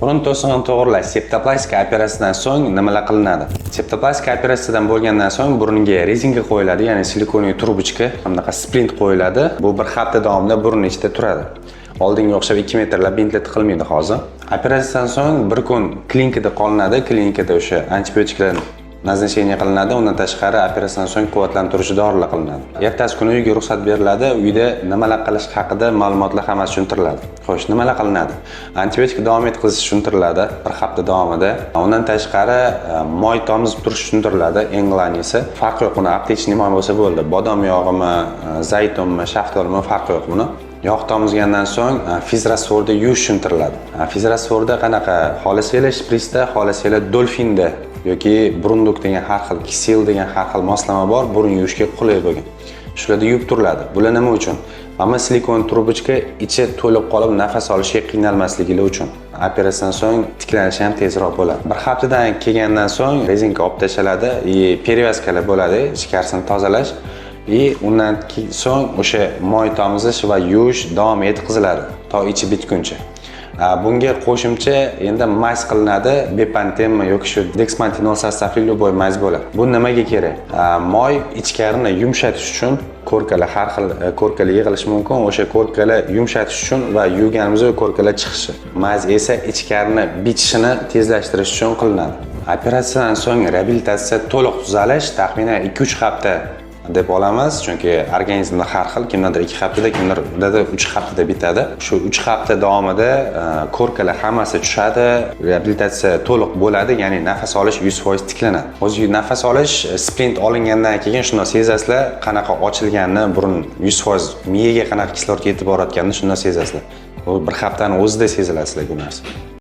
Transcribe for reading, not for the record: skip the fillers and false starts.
Burun to'sig'ini to'g'rilash septoplastika operatsiyasidan so'ng nimalar qilinadi? Septoplastika operatsiyadan bo'lgandan so'ng burunga rezinka qo'yiladi, ya'ni silikonli trubochka, hamda splint qo'yiladi. Bu bir hafta davomida burun ichida turadi. Oldinga o'xshab 2 metrlab bintlet qilmaydi hozir. Operatsiyadan so'ng bir kun klinikada qolinadi. Klinikada o'sha antibiotiklar nazначение qilinadi. Undan tashqari operatsiyadan so'ng quvvatlantiruvchi dorilar qilinadi. Ertasi kuni uyga ruxsat beriladi. Uyda nimalar qilish haqida ma'lumotlar hammasi tushuntiriladi. Xo'sh, nimalar qilinadi? Antibiotik davom etkazish tushuntiriladi bir hafta davomida. Undan tashqari moy tomizib turish tushuntiriladi. Eng g'alanisi farqi yo'q buni. Aptechniy moy bo'lsa bo'ldi. Bodom yog'imi, zaytunmi, shaftolimi farqi yo'q buni. Yog' tomizgandan so'ng fizrasvorda yuvish tushuntiriladi. Fizrasvorda qanaqa xoliseli shpritsda, xoliseli dolfinda yoki burunduk degan har xil, kisil degan har xil moslama bor, burun yuvishga qulay bo'lgan. Shularda yuvib turiladi. Bular nima uchun? Mana silikon trubochka ichi to'lib qolib nafas olishga qiynalmaslikligi uchun. Operatsiyadan so'ng tiklanishi ham tezroq bo'ladi. Bir haftadan kelgandan so'ng rezinka olib tashaladi, perevazkalar bo'ladi, ichkarisini tozalash. Undan so'ng o'sha moy tomizish va yuvish davom etkaziladi to ichi bitguncha. Bunga qo'shimcha endi maz qilinadi, bepantenmi yoki shu dexmantinol sostavli любой maz bo'ladi. Bu nimaga kerak? Moy ichkarini yumshatish uchun ko'rkalar har xil ko'rkalar yig'ilishi mumkin. O'sha ko'rkalar yumshatish uchun va yuvganimizda ko'rkalar chiqishi. Maz esa ichkarini bitishini tezlashtirish uchun qilinadi. Operatsiyadan so'ng reabilitatsiya to'liq tuzalish taxminan 2-3 hafta deb olamiz, chunki organizmda har xil, kimlardir 2 haftada, kimlardir 3 haftada bitadi. Shu 3 hafta davomida ko'rkalar hammasi tushadi, reabilitatsiya to'liq bo'ladi, ya'ni nafas olish 100% tiklanadi. O'zi nafas olish splint olingandan keyin shuni sezasizlar, qanaqa ochilganini, burun 100% miyaga qanaqa kislorod yetib borayotganini shuni sezasizlar. Bu bir haftani o'zida sezilasizlar bu narsa.